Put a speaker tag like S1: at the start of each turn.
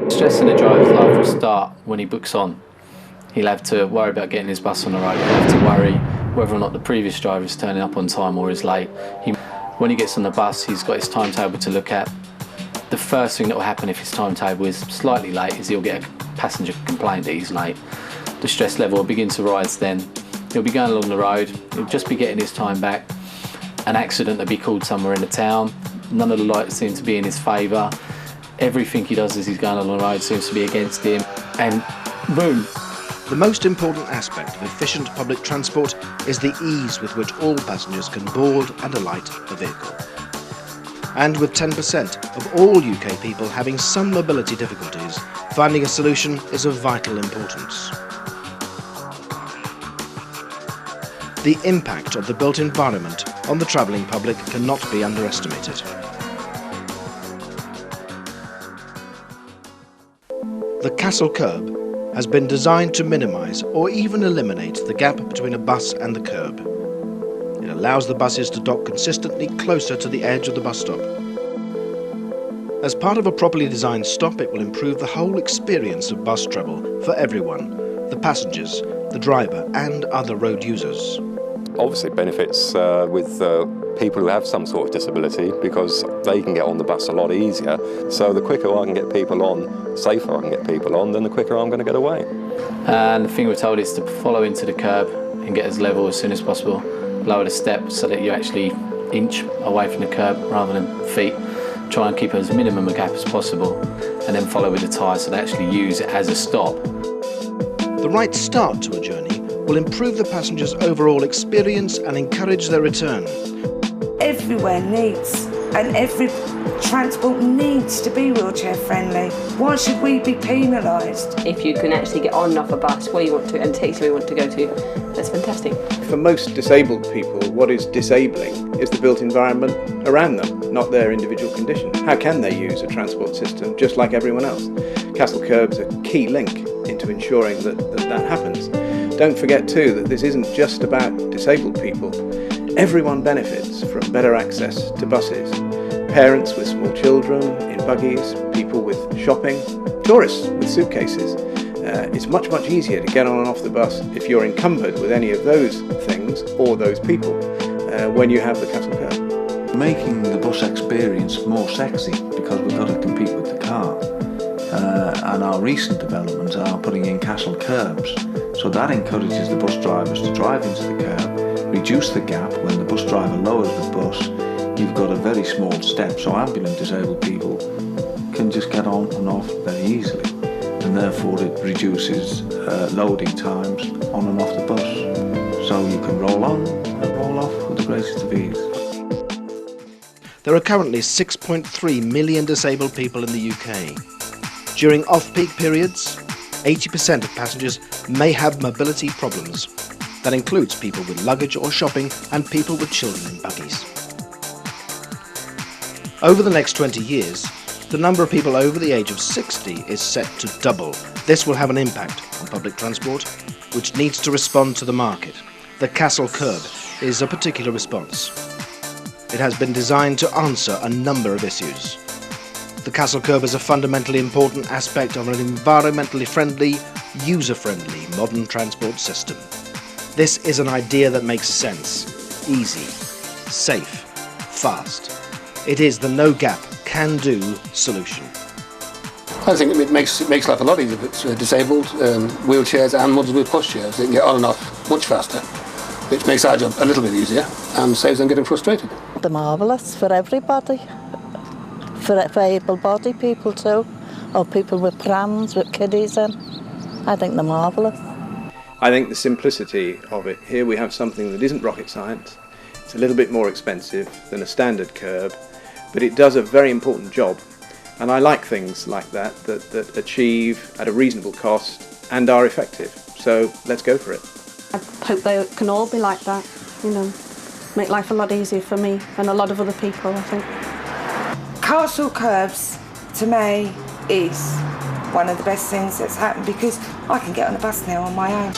S1: Stress in a driver's life will start when he books on. He'll have to worry about getting his bus on the road. He'll have to worry whether or not the previous driver is turning up on time or is late. When he gets on the bus, he's got his timetable to look at. The first thing that will happen if his timetable is slightly late is he'll get a passenger complaint that he's late. The stress level will begin to rise then. He'll be going along the road, he'll just be getting his time back. An accident will be called somewhere in the town. None of the lights seem to be in his favour. Everything he does as he's going along the road seems to be against him. And boom.
S2: The most important aspect of efficient public transport is the ease with which all passengers can board and alight the vehicle. And with 10% of all UK people having some mobility difficulties, finding a solution is of vital importance. The impact of the built environment on the travelling public cannot be underestimated. The Kassel Kerb has been designed to minimise or even eliminate the gap between a bus and the kerb. It allows the buses to dock consistently closer to the edge of the bus stop. As part of a properly designed stop, it will improve the whole experience of bus travel for everyone, the passengers, the driver and other road users.
S3: Obviously it benefits with people who have some sort of disability because they can get on the bus a lot easier. So the quicker I can get people on, safer I can get people on, then the quicker I'm going to get away.
S1: And the thing we're told is to follow into the kerb and get as level as soon as possible. Lower the step so that you actually inch away from the kerb rather than feet. Try and keep as minimum a gap as possible and then follow with the tyre so they actually use it as a stop.
S2: The right start to a journey will improve the passenger's overall experience and encourage their return.
S4: Everywhere needs, and every transport needs to be wheelchair friendly. Why should we be penalised?
S5: If you can actually get on and off a bus where you want to and take you where you want to go to, that's fantastic.
S6: For most disabled people, what is disabling is the built environment around them, not their individual condition. How can they use a transport system just like everyone else? Kassel Kerb's a key link into ensuring that happens. Don't forget too that this isn't just about disabled people. Everyone benefits from better access to buses. Parents with small children in buggies, people with shopping, tourists with suitcases. It's much easier to get on and off the bus if you're encumbered with any of those things or those people when you have the Kassel Kerb.
S7: Making the bus experience more sexy because we've got to compete with the car. And our recent developments are putting in Kassel Kerbs, so that encourages the bus drivers to drive into the kerb, reduce the gap. When the bus driver lowers the bus, you've got a very small step, so ambulant disabled people can just get on and off very easily, and therefore it reduces loading times on and off the bus, so you can roll on and roll off with the greatest of ease.
S2: There are currently 6.3 million disabled people in the UK. During off-peak periods, 80% of passengers may have mobility problems. That includes people with luggage or shopping and people with children in buggies. Over the next 20 years, the number of people over the age of 60 is set to double. This will have an impact on public transport, which needs to respond to the market. The Kassel Kerb is a particular response. It has been designed to answer a number of issues. The Kassel Kerb is a fundamentally important aspect of an environmentally friendly, user-friendly modern transport system. This is an idea that makes sense, easy, safe, fast. It is the no-gap, can-do solution.
S8: I think it makes life a lot easier if it's disabled, wheelchairs and ones with pushchairs. They can get on and off much faster, which makes our job a little bit easier and saves them getting frustrated.
S9: They're marvellous for everybody. For able-bodied people too, or people with prams, with kiddies in. I think they're marvellous.
S6: I think the simplicity of it, here we have something that isn't rocket science. It's a little bit more expensive than a standard kerb, but it does a very important job. And I like things like that achieve at a reasonable cost and are effective. So let's go for it.
S10: I hope they can all be like that, you know, make life a lot easier for me and a lot of other people, I think.
S4: Kassel Kerbs, to me, is one of the best things that's happened because I can get on a bus now on my own.